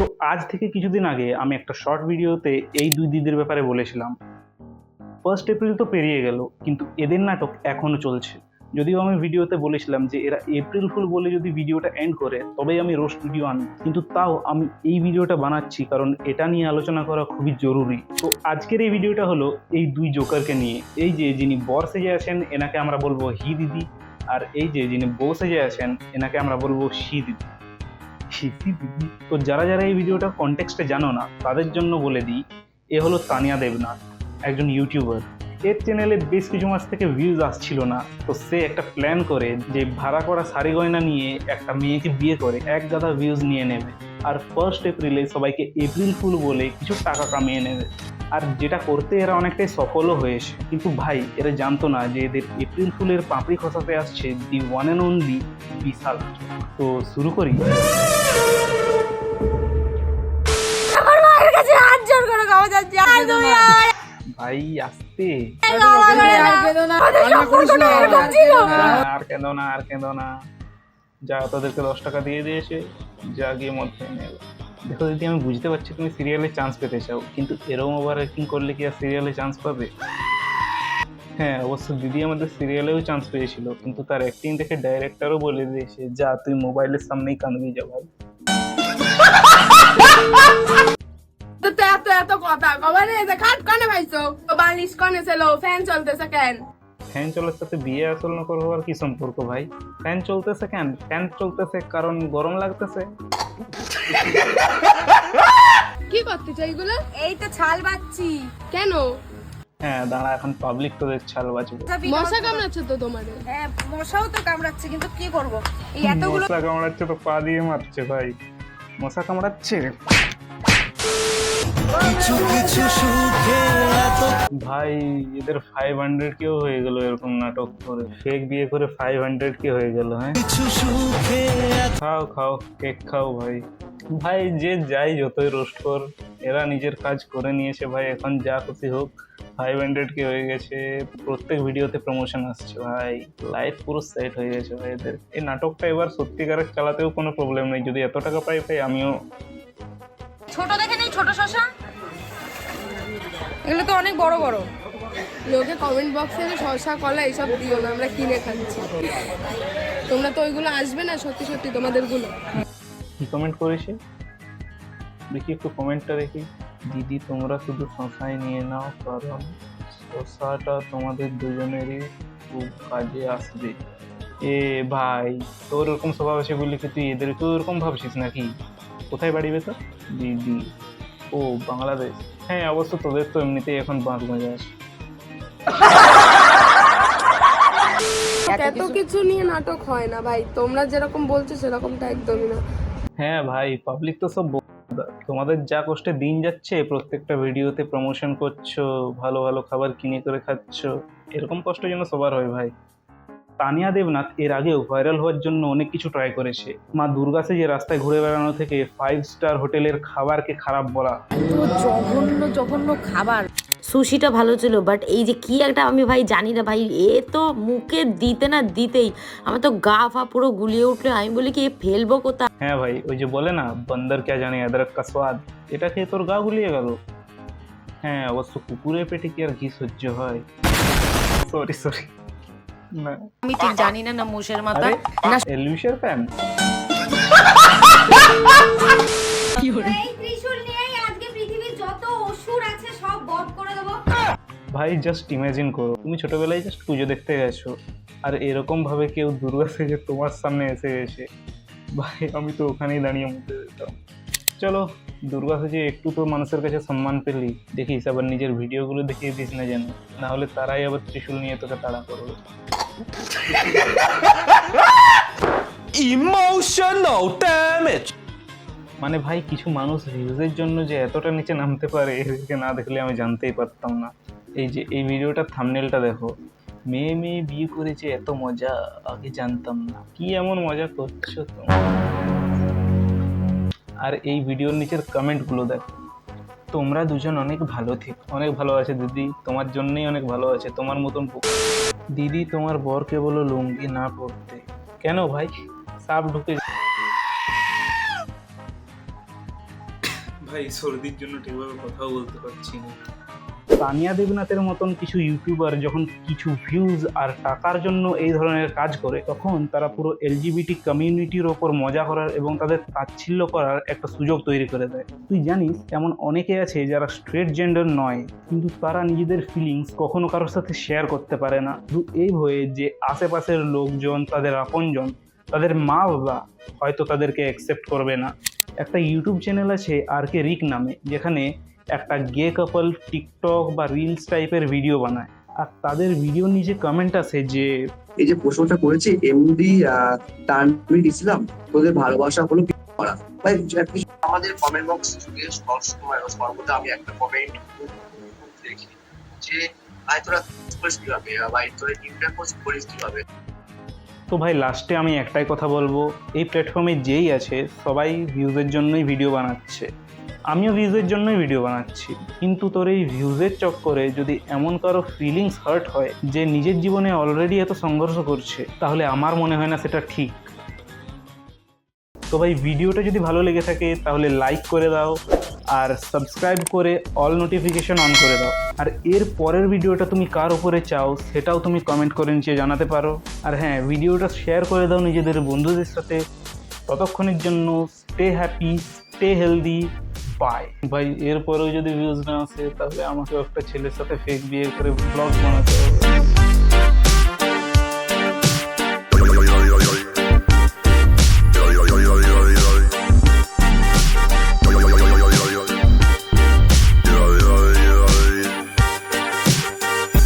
তো আজ থেকে কিছুদিন আগে আমি একটা শর্ট ভিডিওতে এই দুই দিদির ব্যাপারে বলেছিলাম। 1 এপ্রিল তো পেরিয়ে গেল, কিন্তু এদের নাটক এখনো চলছে। যদিও আমি ভিডিওতে বলেছিলাম যে এরা এপ্রিল ফুল বলে যদি ভিডিওটা এন্ড করে তবেই আমি রোস্ট ভিডিও আনি, কিন্তু তাও আমি এই ভিডিওটা বানাচ্ছি কারণ এটা নিয়ে আলোচনা করা খুবই জরুরি। তো আজকের এই ভিডিওটা হলো এই দুই জোকারকে নিয়ে। এই যে যিনি বর সেজে আছেন এনাকে আমরা বলবো হি দিদি, আর এই যে যিনি বউ সেজে আছেন এনাকে আমরা বলবো শি দিদি। তো যারা যারা এই ভিডিওটার কনটেক্সটে জানো না তাদের জন্য বলে দিই, এ হলো তানিয়া দেবনাথ, একজন ইউটিউবার। এর চ্যানেলে বেশ কিছু মাস থেকে ভিউজ আসছিল না, তো সে একটা প্ল্যান করে যে ভাড়া করা শাড়ি গয়না নিয়ে একটা মেয়েকে বিয়ে করে এক গাদা ভিউজ নিয়ে নেবে, আর 1 এপ্রিলে সবাইকে এপ্রিল ফুল বলে কিছু টাকা কামিয়ে নেবে। আর যেটা করতে এরা অনেকটাই সফলও হয়েছে, কিন্তু ভাই এরা জানতো না যে এদের এপ্রিল ফুলের পাপড়ি খসাতে আসছে দি ওয়ান অ্যান্ড অনলি বিশাল। তো শুরু করি। ভাই আসতে আর কেঁদো না, যা তোদেরকে 10 টাকা দিয়ে দিয়েছে, যা গিয়ে মদ খেয়ে নেবে। দেখো দিদি, আমি বুঝতে পারছি তুমি সিরিয়ালে চান্স পেতে চাও, কিন্তু এরকম ওভার অ্যাক্টিং করলে কি আর সিরিয়ালে চান্স পাবে? হ্যাঁ অবশ্য দিদি আমাদের সিরিয়ালেও চান্স পেয়েছিল, কিন্তু তার অ্যাক্টিং দেখে ডাইরেক্টরও বলে দিয়েছে যা তুই মোবাইলের সামনেই কাঁদবি যা ভাই। এত কথা কবারে যে খাট কানে ভাইছো বালিশ কানে ছিল ফ্যান চলতেছে কেন? ফ্যান চলার সাথে বিয়ে আসল না করবো আর কি সম্পর্ক ভাই? ফ্যান চলতেছে কেন? ফ্যান চলতেছে কারণ গরম লাগতেছে। কি করতে চাই এগুলো? এই তো ছাল বাচ্চি কেন? হ্যাঁ দাঁড়া, এখন পাবলিক তোদের ছাল বাঁচবে। মশা কামড়াচ্ছে তো তোমাদের? হ্যাঁ মশাও তো কামড়াচ্ছে, কিন্তু কি করব এই এতগুলো মশা কামড়াচ্ছে তো পা দিয়ে মারছে ভাই। মশা কামড়াচ্ছে ভাই। এদের 500 কেও হয়ে গেল এরকম নাটক করে, ফেক বিয়ে করে 500 কে হয়ে গেল। হ্যাঁ খাও খাও, কেক খাও ভাই। ভাই যে যাই যতই রোস্ট কর, এরা নিজের কাজ করে নিয়েছে ভাই, এখন যা খুশি হোক। 500 কে হয়ে গেছে, প্রত্যেক ভিডিওতে প্রমোশন আসছে ভাই, লাইফ পুরো সেট হয়ে গেছে ভাই এদের। এই নাটকটা এবার সত্যিকারের চালাতেও কোনো প্রবলেম নেই, যদি এত টাকা পাই ভাই আমিও। ছোট দেখে নেই, ছোট শশা, এগুলো তো অনেক বড় বড়। লোকে কমেন্ট বক্সে শসা কলা এইসব দিও না, আমরা কিনে খাচ্ছি। তোমরা তো ওইগুলো আসবে না সত্যি সত্যি তোমাদেরগুলো। কি কমেন্ট করেছে দেখি, একটু কমেন্টটা দেখি। দিদি তোমরা শুধু শশাই নিয়ে নাও, কারণ শশাটা তোমাদের দুজনেরই খুব কাজে আসবে। এ ভাই, তোর এরকম স্বভাব আছে বললি কি তুই এদেরকেও এরকম ভাবছিস নাকি? কোথায় বাড়ি বেতো? দিদি ও বাংলাদেশ। হ্যাঁ অবশ্য তোদের তো এমনিতেই এখন বাঁধ মজা আছে। এত কিছু নিয়ে নাটক হয় না ভাই, তোমরা যেরকম বলছো সেরকমটা একদমই না। হ্যাঁ ভাই, পাবলিক তো সব তোমাদের যা কষ্টে দিন যাচ্ছে, প্রত্যেকটা ভিডিওতে প্রমোশন করছো, ভালো ভালো খাবার কিনে করে খাচ্ছ, এরকম কষ্ট যেন সবার হয় ভাই। তানিয়া দেবনাথ এর আগেও ভাইরাল হওয়ার জন্য অনেক কিছু ট্রাই করেছে। মা দুর্গা সেজে রাস্তায় ঘুরে বেড়ানো থেকে 5 স্টার হোটেলের খাবারকে খারাপ বলা। জঘন্য জঘন্য খাবার। সুশিটা ভালো ছিল, বাট এই যে কি একটা আমি ভাই জানি না ভাই, এ তো মুখে দিতে না দিতেই আমার তো গা ফা পুরো গুলিয়ে উঠলো। আমি বলি কি এ ফেলবো কোথা? হ্যাঁ ভাই, ওই যে বলে না বন্দর কে জানে আদরক কা স্বাদ, এটা খেয়ে তোর গা গুলিয়ে গেল। হ্যাঁ অবশ্য কুকুরের পেটে কি আর ঘি সহ্য হয়? সরি না, আমি ঠিক জানি না, না মুশের মাথা না এলভিসের ফ্যান। এই ত্রিশূল নিয়েই আজকে পৃথিবীর যত অসুর আছে সব বধ করে দেব। ভাই জাস্ট ইমাজিন করো, তুমি ছোটবেলায় জাস্ট পুজো দেখতে গেছো, আর এরকম ভাবে কেউ দুর্গা সেজে তোমার সামনে এসে গেছে, ভাই আমি তো ওখানেই দাঁড়িয়ে মুখে দিতাম। চলো, দুর্গা সেজে একটু তো মানুষের কাছে সম্মান পেলি, দেখিস আবার নিজের ভিডিওগুলো দেখিয়ে দিস না যেন, না হলে তারাই আবার ত্রিশূল নিয়ে তোকে তাড়া করবে। Emotional damage. মানে ভাই কিছু মানুষ ভিউজের জন্য যে এতটা নিচে নামতে পারে, এদেরকে না দেখলে আমি জানতেই পারতাম না। এই যে এই ভিডিওটার থাম্বনেলটা দেখো, মেয়ে মেয়ে বিয়ে করেছে এত মজা, আগে জানতাম না। কি এমন মজা করছো তোমরা? আর এই ভিডিওর নিচের কমেন্টগুলো দেখো, তোমরা দুজন অনেক ভালো থেকো। অনেক ভালো আছে দিদি, তোমার জন্যই অনেক ভালো আছে, তোমার মতন দিদি। তোমার বরকে বলো লুঙ্গি না পরতে। কেন ভাই? সাপ ঢুকে ভাই সর্দির জন্য ঠিকভাবে কথাও বলতে পারছি না। তানিয়া দেবনাথের মতন কিছু ইউটিউবার যখন কিছু ভিউজ আর টাকার জন্য এই ধরনের কাজ করে, তখন তারা পুরো এলজিবিটি কমিউনিটির ওপর মজা করার এবং তাদের তাচ্ছিল্য করার একটা সুযোগ তৈরি করে দেয়। তুই জানিস এমন অনেকে আছে যারা স্ট্রেট জেন্ডার নয়, কিন্তু তারা নিজেদের ফিলিংস কখনো কারোর সাথে শেয়ার করতে পারে না, শুধু এই ভয়ে যে আশেপাশের লোকজন, তাদের আপনজন, তাদের মা বাবা হয়তো তাদেরকে অ্যাকসেপ্ট করবে না। একটা ইউটিউব চ্যানেল আছে RK রিক নামে, যেখানে একটা গে কাপল টিকটক বা রিলস টাইপের ভিডিও বানায়, আর তাদের ভিডিও নিচে কমেন্ট আসে যে এই যে প্রশ্নটা করেছি এমডি তানভীর ইসলাম, তোদের ভালোবাসা হলো কি করা ভাই। আমাদের কমেন্ট বক্স যুগে সবসময় সর্বদা আমি একটা কমেন্ট দেখি যে ভাই তোরা করিস কিভাবে, ভাই তোরা ইন্টারপোজ করিস কিভাবে। তো ভাই লাস্টে আমি একটাই কথা বলবো, এই প্ল্যাটফর্মে যেই আছে সবাই ভিউজের জন্যই ভিডিও বানাচ্ছে, আমিও ভিউজের জন্যই ভিডিও বানাচ্ছি। কিন্তু তোর এই ভিউজের চক্করে যদি এমন কারো ফিলিংস হার্ট হয় যে নিজের জীবনে অলরেডি এত সংঘর্ষ করছে, তাহলে আমার মনে হয় না সেটা ঠিক। তো ভাই ভিডিওটা যদি ভালো লেগে থাকে তাহলে লাইক করে দাও, আর সাবস্ক্রাইব করে অল নোটিফিকেশন অন করে দাও। আর এর পরের ভিডিওটা তুমি কার উপরে চাও সেটাও তুমি কমেন্ট করে নিচে জানাতে পারো। আর হ্যাঁ, ভিডিওটা শেয়ার করে দাও নিজেদের বন্ধুদের সাথে। ততক্ষণের জন্য stay happy, stay healthy, bye. ভাই এরপরেও যদি ভিউজ না আসে তাহলে আমাকেও একটা ছেলের সাথে ফেক বিয়ে করে ব্লগ বানাতে হবে।